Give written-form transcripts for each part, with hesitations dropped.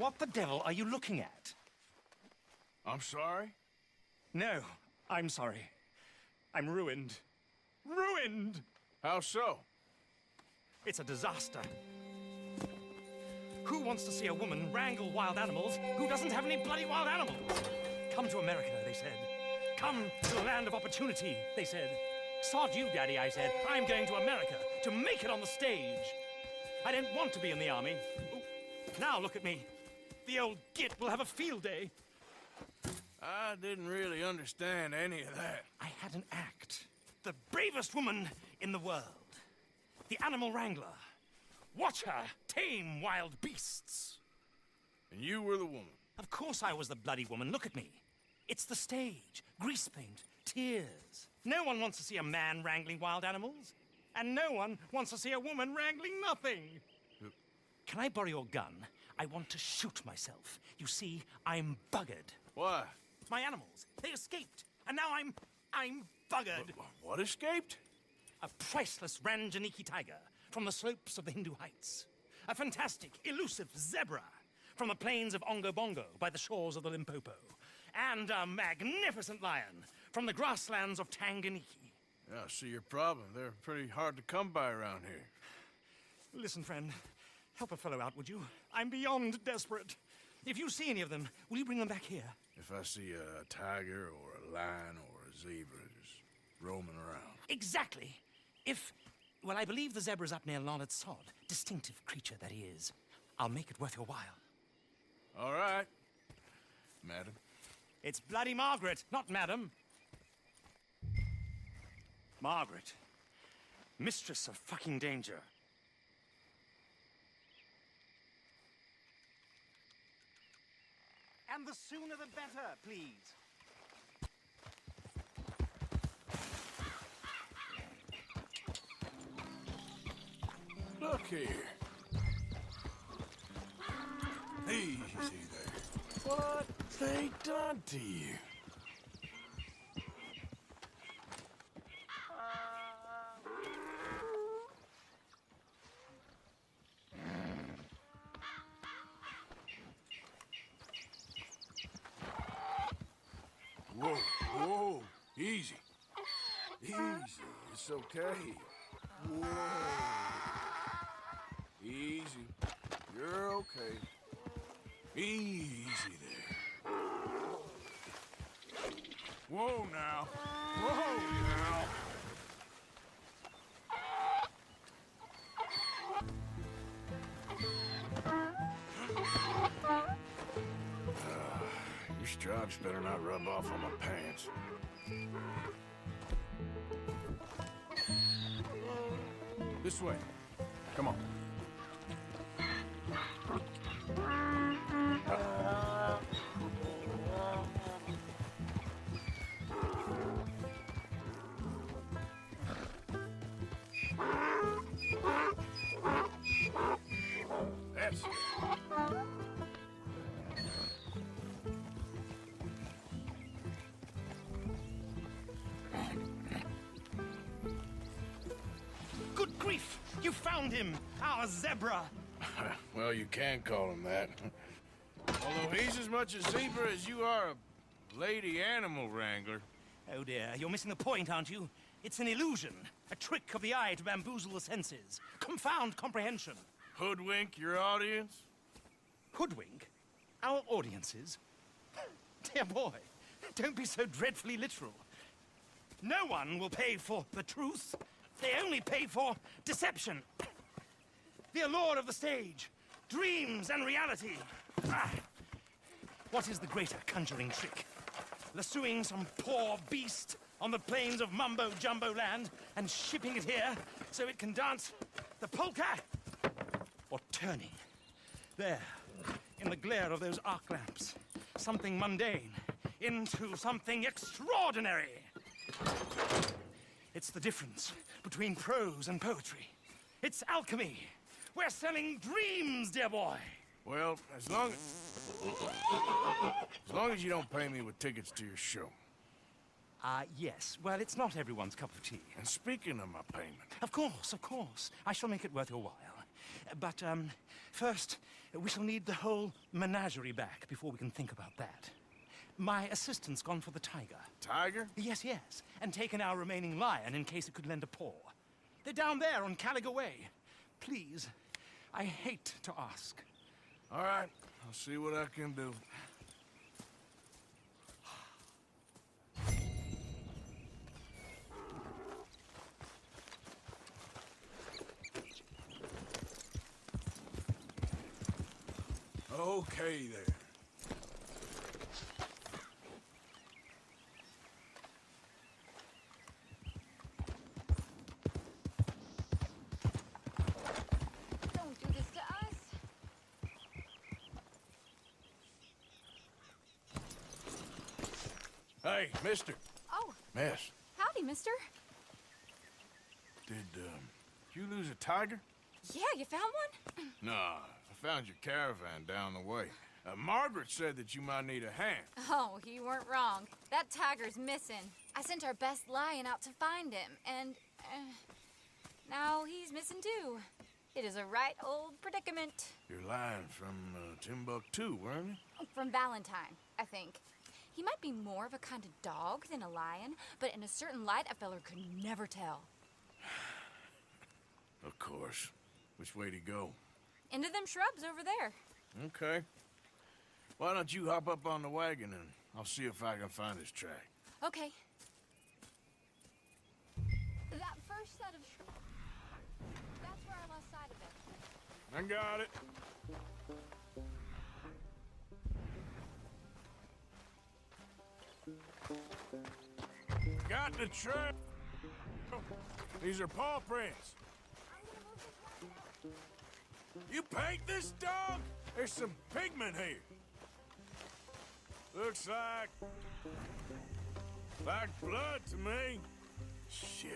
What the devil are you looking at? I'm sorry? No, I'm sorry. I'm ruined. Ruined! How so? It's a disaster. Who wants to see a woman wrangle wild animals who doesn't have any bloody wild animals? Come to America, they said. Come to the land of opportunity, they said. Sod you, Daddy, I said. I'm going to America to make it on the stage. I don't want to be in the army. Ooh, now look at me. The old git will have a field day. I didn't really understand any of that. I had an act. The bravest woman in the world. The animal wrangler. Watch her tame wild beasts. And you were the woman. Of course I was the bloody woman. Look at me. It's the stage. Grease paint. Tears. No one wants to see a man wrangling wild animals. And no one wants to see a woman wrangling nothing. Can I borrow your gun? I want to shoot myself. You see, I'm buggered. Why? My animals, they escaped. And now I'm buggered. What escaped? A priceless Ranjaniki tiger from the slopes of the Hindu Heights. A fantastic, elusive zebra from the plains of Ongo Bongo by the shores of the Limpopo. And a magnificent lion from the grasslands of Tanganyika. Yeah, I see your problem. They're pretty hard to come by around here. Listen, friend. Help a fellow out, would you? I'm beyond desperate. If you see any of them, will you bring them back here? If I see a tiger or a lion or a zebra just roaming around. Exactly. Well, I believe the zebra's up near Larned Sod. Distinctive creature that he is. I'll make it worth your while. All right, madam. It's bloody Margaret, not madam. Margaret. Mistress of fucking danger. And the sooner the better, please. Look here. Easy there. What they done to you? Whoa, whoa, easy. Easy, it's okay. Whoa. Easy, you're okay. Easy there. Whoa now, whoa now. Your stripes better not rub off on my pants. This way. Come on. That's it. Good grief! You found him! Our zebra! Well, you can call him that. Although he's as much a zebra as you are a lady animal wrangler. Oh dear, you're missing the point, aren't you? It's an illusion. A trick of the eye to bamboozle the senses. Confound comprehension. Hoodwink your audience? Hoodwink? Our audiences? Dear boy, don't be so dreadfully literal. No one will pay for the truth. They only pay for deception. The allure of the stage, dreams and reality. Ah. What is the greater conjuring trick? Lassoing some poor beast on the plains of mumbo-jumbo land and shipping it here so it can dance the polka? Or turning, there, in the glare of those arc lamps, something mundane into something extraordinary? It's the difference between prose and poetry. It's alchemy. We're selling dreams, dear boy. Well, as long as you don't pay me with tickets to your show. Yes. Well, it's not everyone's cup of tea. And speaking of my payment... Of course, of course. I shall make it worth your while. But, first, we shall need the whole menagerie back before we can think about that. My assistant's gone for the tiger. Tiger? Yes, yes, and taken our remaining lion in case it could lend a paw. They're down there on Caliga Way. Please, I hate to ask. All right, I'll see what I can do. Okay, there. Don't do this to us. Hey, mister. Oh, Miss, howdy, mister. did you lose a tiger? Yeah, you found one? Nah, I found your caravan down the way. Margaret said that you might need a hand. Oh, you weren't wrong. That tiger's missing. I sent our best lion out to find him, and now he's missing too. It is a right old predicament. You're lying from Timbuktu, weren't you? From Valentine, I think. He might be more of a kind of dog than a lion, but in a certain light, a feller could never tell. Of course. Which way to go? Into them shrubs over there. Okay. Why don't you hop up on the wagon and I'll see if I can find his track. Okay. That first set of shrubs, that's where I lost sight of it. I got it. Got the track. These are paw prints. You paint this dog? There's some pigment here. Looks like blood to me. Shit.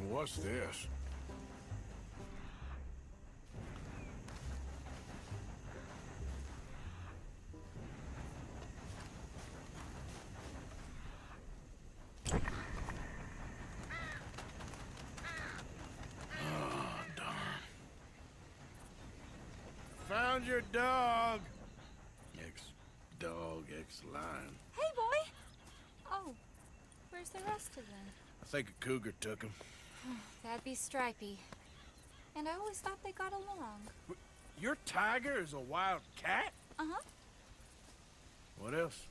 What's this? Found your dog. Ex-dog, ex-lion. Hey, boy! Oh, where's the rest of them? I think a cougar took him. That'd be Stripey. And I always thought they got along. Your tiger is a wild cat? Uh-huh. What else?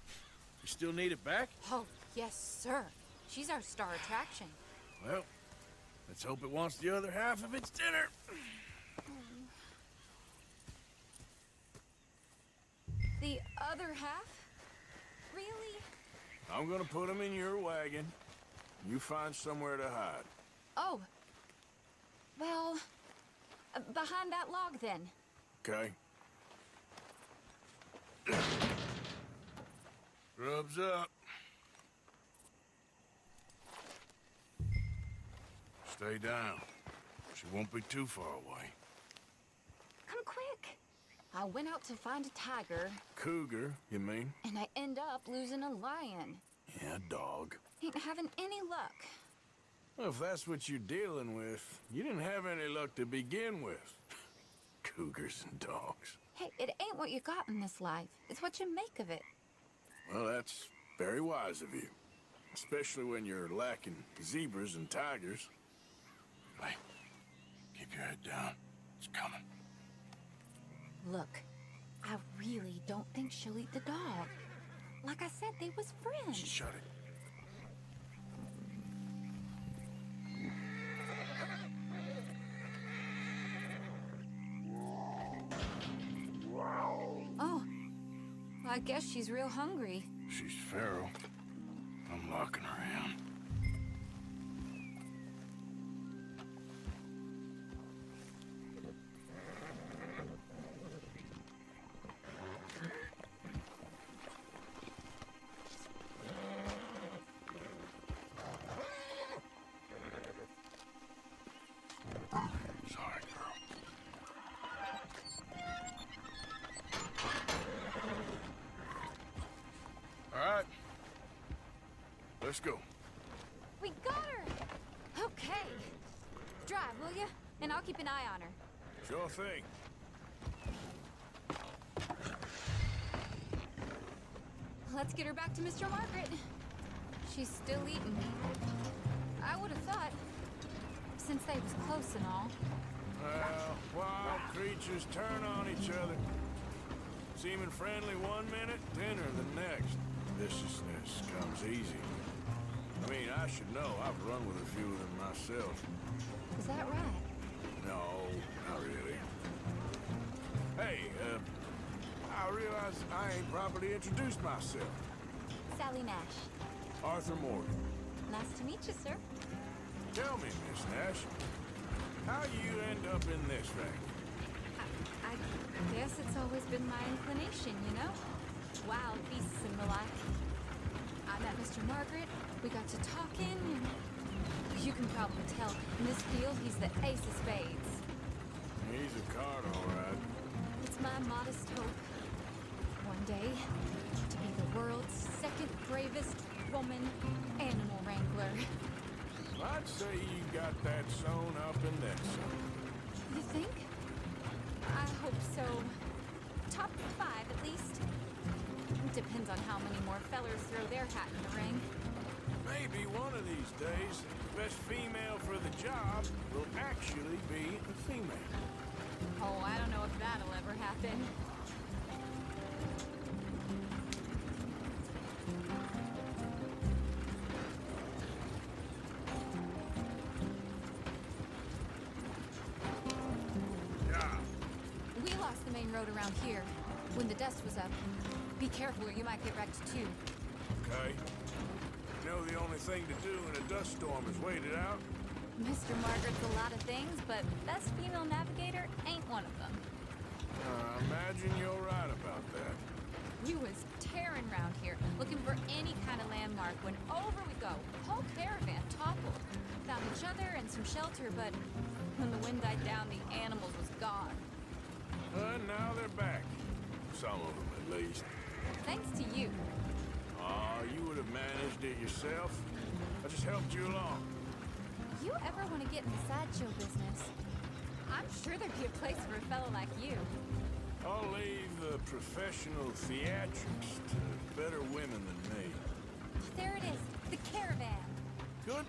You still need it back? Oh, yes, sir. She's our star attraction. Well, let's hope it wants the other half of its dinner. The other half? Really? I'm gonna put him in your wagon. You find somewhere to hide. Oh. Well, behind that log, then. Okay? Grub's up. Stay down. She won't be too far away. Come quick. I went out to find a tiger, Cougar, you mean? and I end up losing a lion. Yeah, dog. Ain't having any luck. Well, if that's what you're dealing with, you didn't have any luck to begin with. Cougars and dogs. Hey, it ain't what you got in this life. It's what you make of it. Well, that's very wise of you. Especially when you're lacking zebras and tigers. Hey, keep your head down. It's coming. Look, I really don't think she'll eat the dog. Like I said, they was friends. Shut it. Oh, well, I guess she's real hungry. She's feral. I'm locking her in. Sorry, girl. let's go. We got her! Okay. Drive, will you? And I'll keep an eye on her. Sure thing. Let's get her back to Mr. Margaret. She's still eating. I would have thought, since they was close and all. Well, wild creatures turn on each other. Seeming friendly one minute, dinner the next. Viciousness comes easy. I mean, I should know. I've run with a few of them myself. Is that right? No, not really. Hey, I realize I ain't properly introduced myself. Sally Nash. Arthur Morgan. Nice to meet you, sir. Tell me, Miss Nash, how you end up in this thing? I guess it's always been my inclination, you know? Wild beasts and the like. I met Mr. Margaret, we got to talking, and you can probably tell, in this field, he's the ace of spades. He's a card, all right. It's my modest hope, one day, to be the world's second bravest woman animal wrangler. I'd say you got that sewn up and then some. You think? I hope so. Top 5, at least. Depends on how many more fellers throw their hat in the ring. Maybe one of these days, the best female for the job will actually be a female. Oh, I don't know if that'll ever happen. Yeah. We lost the main road around here when the dust was up. Be careful or you might get wrecked too. Okay. You know the only thing to do in a dust storm is wait it out? Mr. Margaret's a lot of things, but best female navigator ain't one of them. I imagine you're right about that. We was tearing around here, looking for any kind of landmark when over we go. Whole caravan toppled. Found each other and some shelter, but when the wind died down, the animals was gone. And now they're back. Some of them, at least. Thanks to you. You would have managed it yourself. I just helped you along. You ever want to get in the sideshow business? I'm sure there'd be a place for a fellow like you. I'll leave the professional theatrics to better women than me. There it is, the caravan. Good?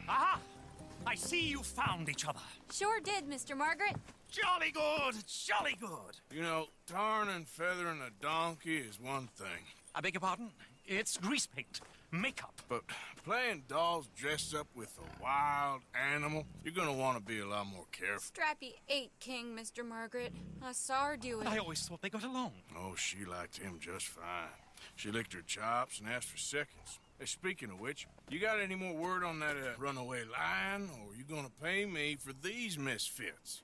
Aha! I see you found each other. Sure did, Mr. Margaret. Jolly good, jolly good. You know, tarring and feathering a donkey is one thing. I beg your pardon? It's grease paint, makeup. But playing dolls dressed up with a wild animal, you're gonna want to be a lot more careful. Strappy ate King, Mr. Margaret. I saw her do it. I always thought they got along. Oh, she liked him just fine. She licked her chops and asked for seconds. Hey, speaking of which, you got any more word on that runaway lion, or are you gonna pay me for these misfits?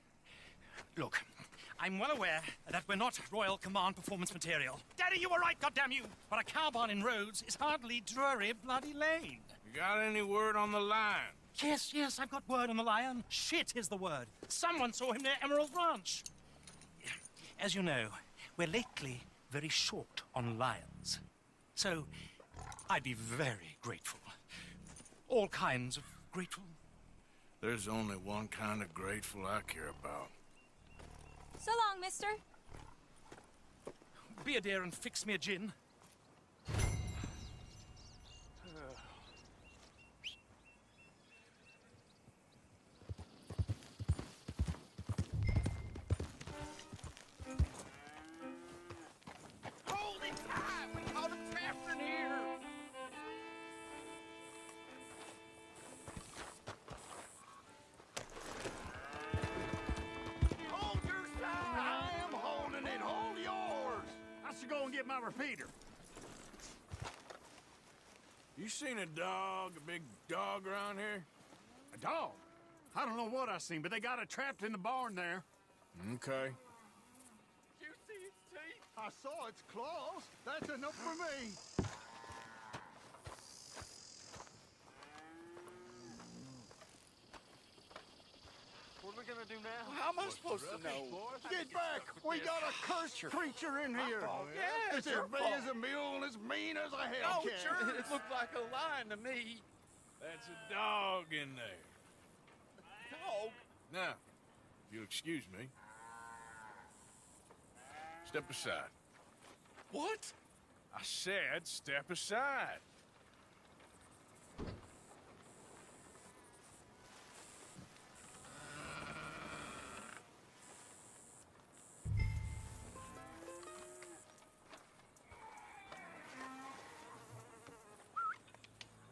Look, I'm well aware that we're not Royal Command performance material. Daddy, you were right, goddamn you! But a cowbarn in Rhodes is hardly Drury Bloody Lane. You got any word on the lion? Yes, I've got word on the lion. Shit is the word. Someone saw him near Emerald Ranch. As you know, we're lately very short on lions. So, I'd be very grateful. All kinds of grateful. There's only one kind of grateful I care about. So long, mister. Be a dear and fix me a gin. Hold it tight! We caught him trapped in here! Hold your side! I am holding it. Hold yours. I should go and get my repeater. You seen a dog, a big dog around here? A dog? I don't know what I seen, but they got it trapped in the barn there. Okay. You see its teeth? I saw its claws. That's enough for me. What are we gonna do now? How am I supposed to know? Get back! We got a cursed creature in here. Yeah, It's as big as a mule and as mean as a hellcat. sure. It looked like a lion to me. That's a dog in there. Dog? Now, if you'll excuse me. Step aside. What? I said step aside.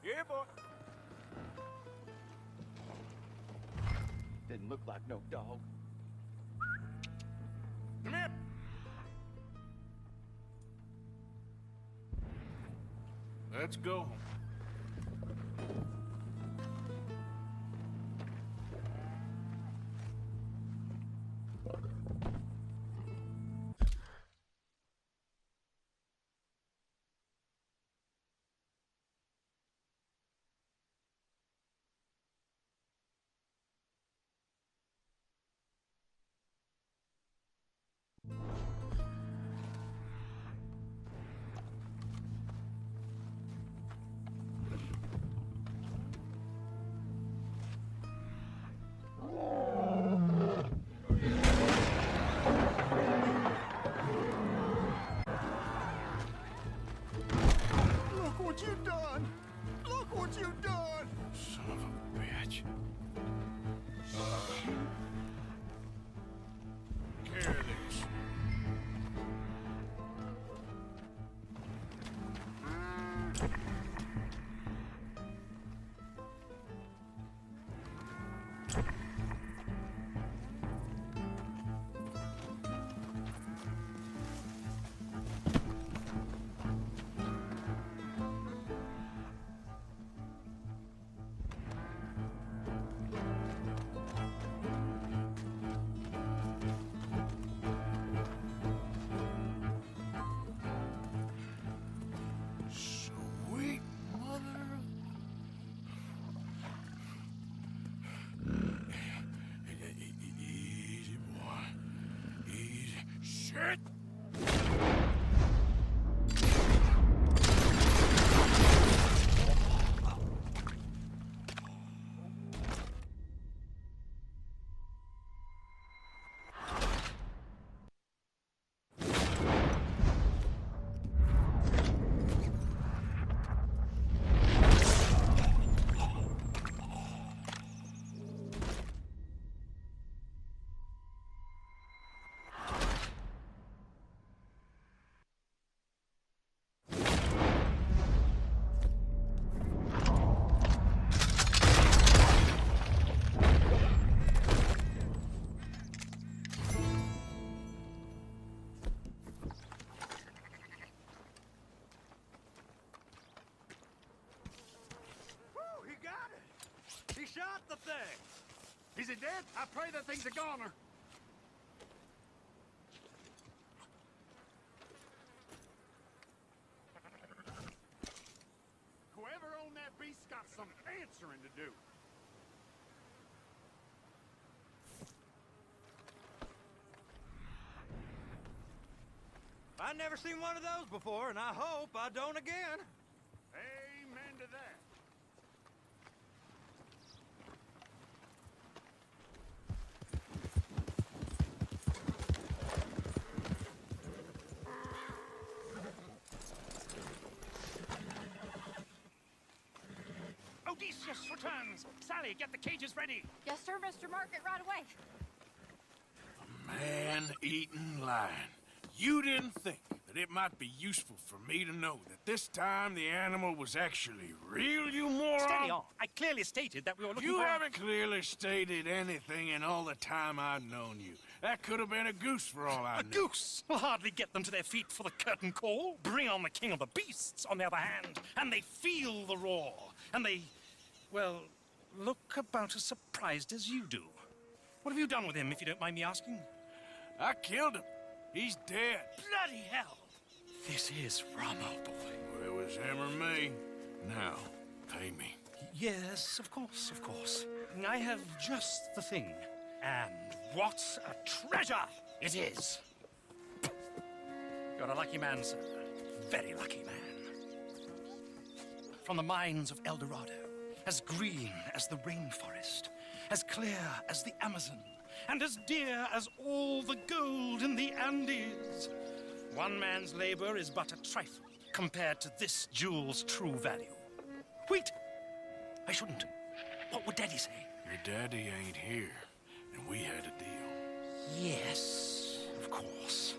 Yeah, boy. Didn't look like no dog. Come here. Let's go. Look what you've done! Look what you've done! Son of a bitch. Care of this. Sweet mother of... Easy, boy. Easy. Shit! Woo, he got it! He shot the thing! Is it dead? I pray that thing's a goner. Whoever owned that beast's got some answering to do. I never seen one of those before, and I hope I don't again. Amen to that. Odysseus returns. Sally, get the cages ready. Yes, sir, Mr. Margaret, right away. Man-eating lion. You didn't think that it might be useful for me to know that this time the animal was actually real, you moron? Steady on. I clearly stated that we were looking You for... haven't clearly stated anything in all the time I've known you. That could have been a goose for all I A knew. goose will hardly get them to their feet for the curtain call. Bring on the king of the beasts, on the other hand, and they feel the roar. And they, well, look about as surprised as you do. What have you done with him, if you don't mind me asking? I killed him. He's dead. Bloody hell! This is Ramo, boy. Well, it was him or me. Now, pay me. Yes, of course, of course. I have just the thing. And what a treasure it is! You're a lucky man, sir. Very lucky man. From the mines of El Dorado, as green as the rainforest, as clear as the Amazon, and as dear as all the gold in the Andes. One man's labor is but a trifle compared to this jewel's true value. Wait! I shouldn't. What would Daddy say? Your daddy ain't here, and we had a deal. Yes, of course.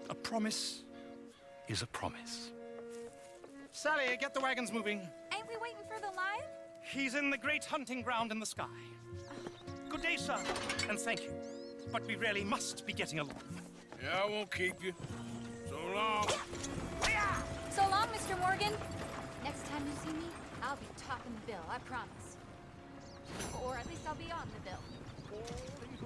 A promise is a promise. Sally, get the wagons moving. Ain't we waiting for the lion? He's in the great hunting ground in the sky. Good day, sir, and thank you. But we really must be getting along. Yeah, I won't keep you. So long. So long, Mr. Morgan. Next time you see me, I'll be topping the bill, I promise. Or at least I'll be on the bill. Holy